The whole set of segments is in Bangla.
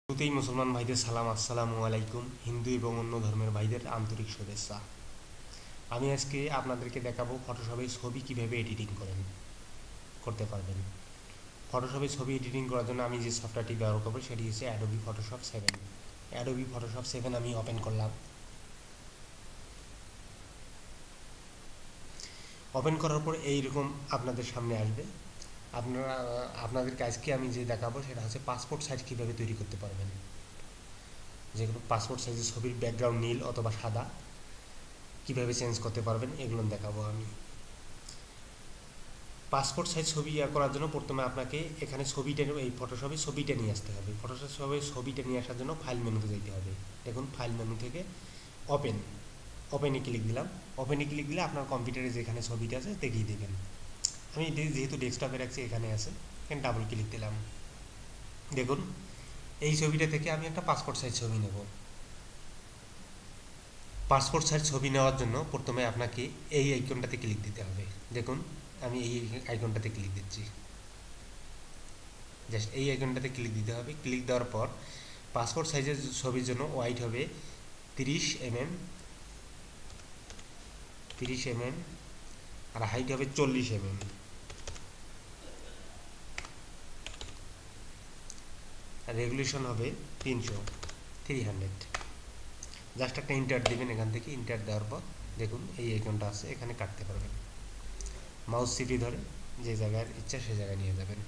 শুরুতেই মুসলমান ভাইদের সালাম, আসসালামু আলাইকুম। হিন্দু এবং অন্য ধর্মের ভাইদের আন্তরিক শুভেচ্ছা। আমি আজকে আপনাদেরকে দেখাবো ফটোশপে ছবি কিভাবে এডিটিং করতে পারবেন। ফটোশপে ছবি এডিটিং করার জন্য আমি যে সফটওয়্যারটি ব্যবহার করবো সেটি হচ্ছে অ্যাডোবি ফটোশপ 7। অ্যাডোবি ফটোশপ 7 আমি ওপেন করলাম। ওপেন করার পর এইরকম আপনাদের সামনে আসবে। আপনাদেরকে আজকে আমি যে দেখাবো সেটা হচ্ছে পাসপোর্ট সাইজ কীভাবে তৈরি করতে পারবেন। যেগুলো পাসপোর্ট সাইজের ছবির ব্যাকগ্রাউন্ড নীল অথবা সাদা কীভাবে চেঞ্জ করতে পারবেন এগুলো দেখাবো আমি। পাসপোর্ট সাইজ ছবি করার জন্য প্রথমে আপনাকে এখানে ছবিটা, এই ফটোশপে ছবিটা নিয়ে আসতে হবে। ফটোশপে ছবিটা নিয়ে আসার জন্য ফাইল মেনুতে যেতে হবে। দেখুন ফাইল মেনু থেকে ওপেনে ক্লিক দিলাম। ওপেনে ক্লিক দিলে আপনার কম্পিউটারে যেখানে ছবিটা আছে দেখিয়ে দেবেন। আমি যেহেতু ডেস্কটপে রাখছি এখানে আছে, এখানে ডাবল ক্লিক দিলাম। দেখুন এই ছবিটা থেকে আমি একটা পাসপোর্ট সাইজ ছবি নেব। পাসপোর্ট সাইজ ছবি নেওয়ার জন্য প্রথমে আপনাকে এই আইকনটাতে ক্লিক দিতে হবে। দেখুন আমি এই আইকনটাতে ক্লিক দিচ্ছি। জাস্ট এই আইকনটাতে ক্লিক দিতে হবে। ক্লিক দেওয়ার পর পাসপোর্ট সাইজের ছবির জন্য ওয়াইড হবে 30 mm, আর হাইট হবে 40 mm। আর রেগুলেশন হবে 300। জাস্ট একটা ইন্টার দেবেন। এখান থেকে ইন্টার দেওয়ার পর দেখুন এই আইকনটা আছে, এখানে কাটতে পারবেন। মাউস চিপে ধরে যে জায়গায় ইচ্ছা সে জায়গায় নিয়ে যাবেন।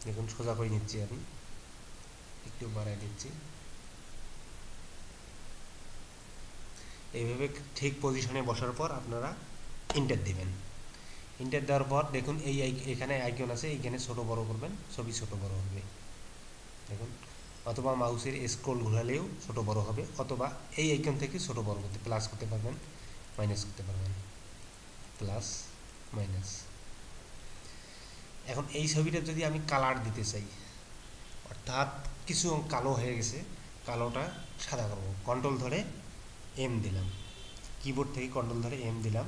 দেখুন সোজা করে নিচ্ছি, আমি একটু বাড়াই দিচ্ছি। এইভাবে ঠিক পজিশনে বসার পর আপনারা ইন্টার দিবেন। ইন্টার দেওয়ার পর দেখুন এখানে আইকন আছে, এইখানে ছোট বড় করবেন, ছবি ছোট বড় হবে। দেখুন অথবা মাউসের স্ক্রল ঘোরালেও ছোট বড় হবে, অথবা এই আইকন থেকে ছোট বড় করতে প্লাস করতে পারবেন, মাইনাস করতে পারবেন, প্লাস মাইনাস। এখন এই ছবিটা যদি আমি কালার দিতে চাই, অর্থাৎ কিছু কালো হয়ে গেছে, কালোটা সাদা করব, কন্ট্রোল ধরে এম দিলাম। কিবোর্ড থেকে কন্ট্রোল ধরে এম দিলাম,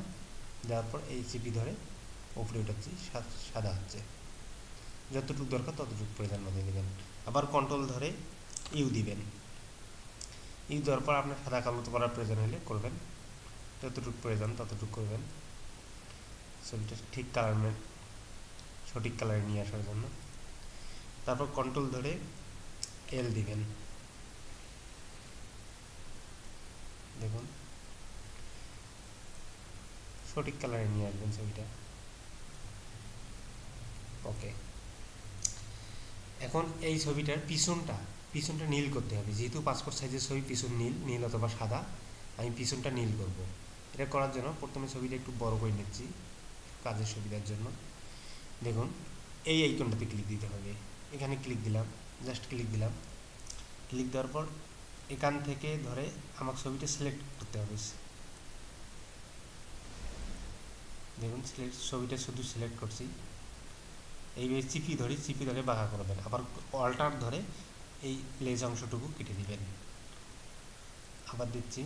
দেওয়ার পর এই চিপি ধরে উপরে উঠাচ্ছি, সাদা হচ্ছে। যতটুকু দরকার ততটুকু পরিমাণ মধ্যে দেবেন। আবার কন্ট্রোল ধরে ইউ দিবেন। ইউ দেওয়ার পর আপনার সাদা কালো করার প্রয়োজন হলে করবেন, যতটুকু প্রয়োজন ততটুকু করবেন, ছবিটা ঠিক সঠিক কালারে নিয়ে আসার জন্য। তারপর কন্ট্রোল ধরে এল দিবেন। দেখুন সঠিক কালারে নিয়ে আসবেন ছবিটা। ওকে, এখন এই ছবিটার পিছনটা নীল করতে হবে। যেহেতু পাসপোর্ট সাইজের ছবি, পিছন নীল অথবা সাদা, আমি পিছনটা নীল করব। এটা করার জন্য প্রথমে ছবিটা একটু বড় করে নিচ্ছি কাজের সুবিধার জন্য। দেখুন এই আইকনটাতে ক্লিক দিতে হবে। এখানে ক্লিক দিলাম, জাস্ট ক্লিক দিলাম। ক্লিক দেওয়ার পর এখান থেকে ধরে আমার ছবিটা সিলেক্ট করতে হবে। দেখুন ছবিটা শুধু সিলেক্ট করছি। এইভাবে চিপি ধরে বাঁকা করবেন। আবার অল্টার ধরে এই লেজ অংশটুকু কেটে দিবেন। আবার দিচ্ছি,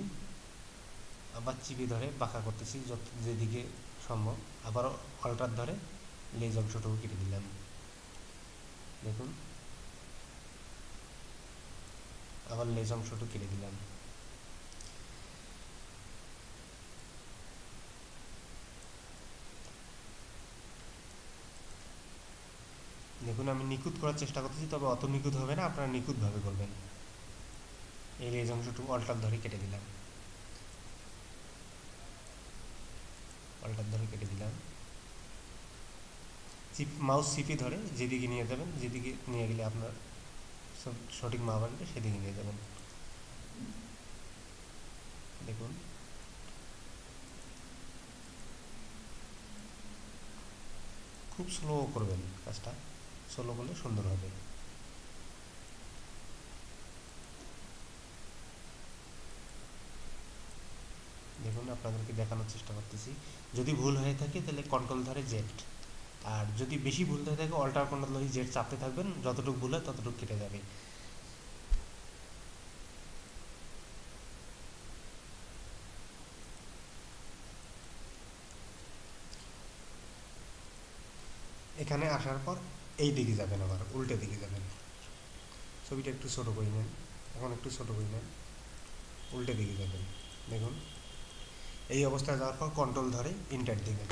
আবার চিপি ধরে বাঁকা করতেছি যেদিকে সম্ভব। আবার অল্টার ধরে লেজ অংশটুকু কেটে দিলাম। দেখুন আবার লেজ অংশটুকু কেটে দিলাম। দেখুন আমি নিখুঁত করার চেষ্টা করতেছি, তবে অত নিখুঁত হবে না, আপনারা নিখুঁতভাবে করবেন। এই লেজ অংশটুকু অল্টার ধরে কেটে দিলাম, মাউস চিপি ধরে যেদিকে নিয়ে যাবেন, যেদিকে নিয়ে গেলে আপনার সঠিক মাপ আসবে সেদিকে নিয়ে যাবেন। দেখুন খুব স্লো করবেন কাজটা, স্লো করলে সুন্দর হবে। দেখুন আপনাদেরকে দেখানোর চেষ্টা করতেছি। যদি ভুল হয়ে থাকে তাহলে কন্ট্রোল ধরে জেড, আর যদি বেশি ভুল হয়ে থাকে অল্টার কন্ট্রোল ধরে জেড চাপতে থাকবেন, যতটুকু ভুল হয় ততটুকু কেটে যাবে। এখানে আসার পর এই দিকে যাবেন, আবার উল্টো দিকে যাবেন। ছবিটা একটু ছোটো করে নেন, এখন একটু ছোটো করে নেন, উল্টে দিকে যাবেন। দেখুন এই অবস্থায় যাওয়ার পর কন্ট্রোল ধরে ইন্টার দিবেন।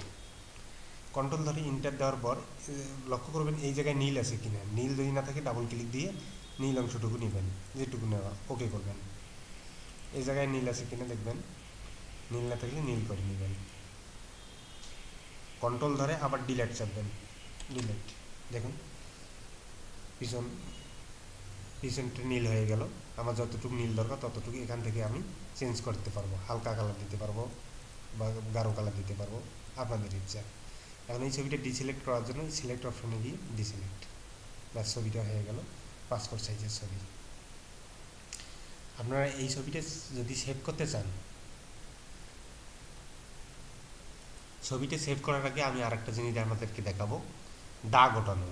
কন্ট্রোল ধরে ইন্টার দেওয়ার পর লক্ষ্য করবেন এই জায়গায় নীল আছে কিনা। নীল যদি না থাকে ডাবল ক্লিক দিয়ে নীল অংশটুকু নেবেন, যেটুকু নেওয়া ওকে করবেন। এই জায়গায় নীল আছে কিনা দেখবেন, নীল না থাকলে নীল করে নেবেন। কন্ট্রোল ধরে আবার ডিলেট চাপবেন, ডিলেট। দেখুন পিছনটা নীল হয়ে গেল। আমার যতটুকু নীল দরকার ততটুকু এখান থেকে আমি চেঞ্জ করতে পারবো, হালকা কালার দিতে পারবো বা গাঢ় কালার দিতে পারবো, আপনাদের ইচ্ছা। এখন এই ছবিটা ডিসিলেক্ট করার জন্য সিলেক্ট অপশনে গিয়ে ডিসিলেক্ট, ব্যাস ছবিটা হয়ে গেল পাসপোর্ট সাইজের ছবি। আপনারা এই ছবিটা যদি সেভ করতে চান, ছবিটা সেভ করার আগে আমি আরেকটা জিনিস আপনাদেরকে দেখাবো, দাগ ওঠানো।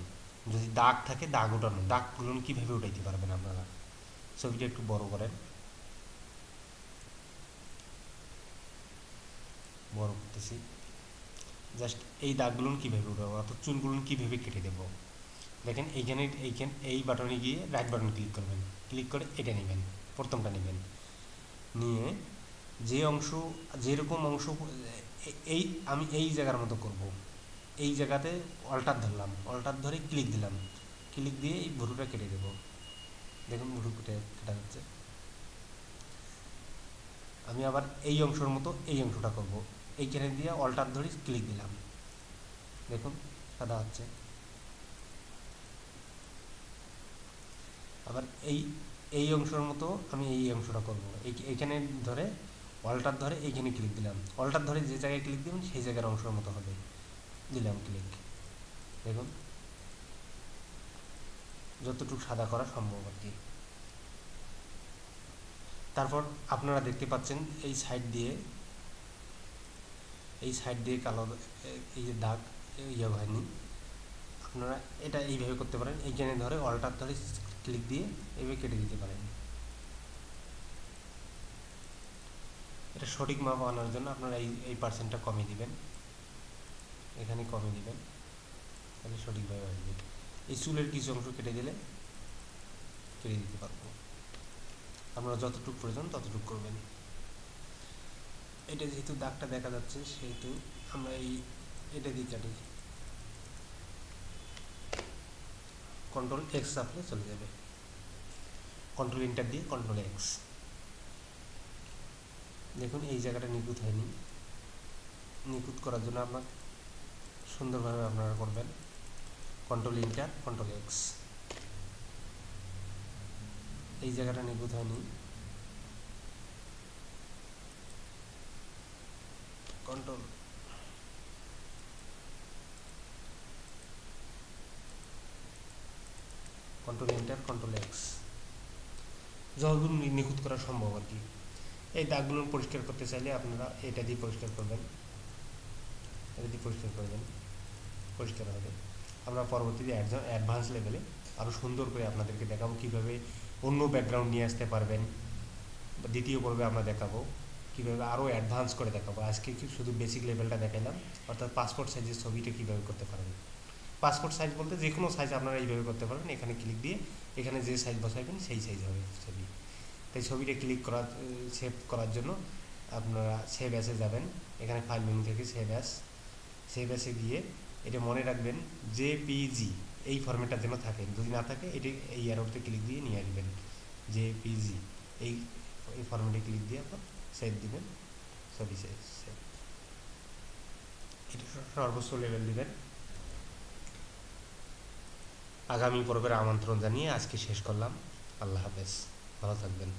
যদি দাগ থাকে দাগ ওঠানো, দাগগুলো কীভাবে উঠাইতে পারবেন আপনারা। ছবিটা একটু বড় করেন, বড় করতেছি। জাস্ট এই দাগগুলো কীভাবে উঠাবো অর্থাৎ চুলগুলো কীভাবে কেটে দেবো। দেখেন এই বাটনে গিয়ে রাইট বাটন ক্লিক করবেন, ক্লিক করে এটা নেবেন, প্রথমটা নেবেন, নিয়ে যে অংশ যেরকম অংশ আমি এই জায়গার মতো করব। এই জায়গাতে অল্টার ধরলাম, অল্টার ধরে ক্লিক দিলাম, ক্লিক দিয়ে এই ভুরুটা কেটে দেবো। দেখুন ভুরু কাটা যাচ্ছে। আমি আবার এই অংশের মতো এই অংশটা করব, এইখানে দিয়ে অল্টার ধরে ক্লিক দিলাম, দেখুন সাদা হচ্ছে। আবার এই অংশের মতো আমি এই অংশটা করব, এইখানে ধরে অল্টার ধরে এইখানে ক্লিক দিলাম, অল্টার ধরে যে জায়গায় ক্লিক দিবেন সেই জায়গার অংশের মতো হবে, দিলাম ক্লিক। দেখুন যতটুকু সাদা করা সম্ভব আর কি। তারপর আপনারা দেখতে পাচ্ছেন এই সাইড দিয়ে কালো এই যে দাগ ইয়ে হয়নি। আপনারা এটা এইভাবে করতে পারেন, এইখানে ধরে অল্টার ধরে ক্লিক দিয়ে এইভাবে কেটে দিতে পারেন। এটা সঠিক মাপ আনার জন্য আপনারা এই পার্সেন্টটা কমিয়ে দিবেন, এখানে কমিয়ে দিবেন, তাহলে সঠিকভাবে আসবে। এই চুলের কিছু অংশ কেটে দিলে কেটে দিতে পারবো, আপনারা যতটুকু প্রয়োজন ততটুকু করবেন। এটা যেহেতু দাগটা দেখা যাচ্ছে সেহেতু আমরা এটা দিয়ে কাটি, কন্ট্রোল এক্স চাপলে চলে যাবে, কন্ট্রোল ইন্টার দিয়ে কন্ট্রোল এক্স। দেখুন এই জায়গাটা নিখুঁত হয়নি, নিখুঁত করার জন্য আপনার সুন্দরভাবে আপনারা করবেন কন্ট্রোল ইন্টার কন্ট্রোল এক্স। এই জায়গাটা নিখুঁত হয়নি, কন্ট্রোল ইন্টার কন্ট্রোল এক্স, যতদূর নিখুঁত করা সম্ভব আর কি। এই দাগগুলো পরিষ্কার করতে চাইলে আপনারা এটা দিয়ে পরিষ্কার করবেন, এটা দিয়ে পরিষ্কার করবেন, পরিষ্কার হবে। আমরা পরবর্তীতে অ্যাডভান্স লেভেলে আরও সুন্দর করে আপনাদেরকে দেখাবো কীভাবে অন্য ব্যাকগ্রাউন্ড নিয়ে আসতে পারবেন। দ্বিতীয় পর্বে আমরা দেখাবো কীভাবে আরও অ্যাডভান্স করে দেখাবো। আজকে শুধু বেসিক লেভেলটা দেখালাম, অর্থাৎ পাসপোর্ট সাইজের ছবিটা কীভাবে করতে পারবেন। পাসপোর্ট সাইজ বলতে যে কোনো সাইজ আপনারা এইভাবে করতে পারবেন, এখানে ক্লিক দিয়ে এখানে যে সাইজ বসাইবেন সেই সাইজ হবে ছবি। তাই ছবিটা সেভ করার জন্য আপনারা সেভ অ্যাসে যাবেন, এখানে ফাইল মেনু থেকে সেভ অ্যাসে গিয়ে এটা মনে রাখবেন জেপিজি এই ফরম্যাটটা যেন থাকে, যদি না থাকে এটি এই অ্যারোতে ক্লিক দিয়ে নিয়ে আসবেন, জেপিজি এই ফরম্যাটে ক্লিক দিয়ে আপনার সেভ দিবেন, ছবি সেভ। এটা সর্বোচ্চ লেভেল দিবেন। আগামী পর্বের আমন্ত্রণ জানিয়ে আজকে শেষ করলাম। আল্লাহ হাফেজ, ভালো থাকবেন।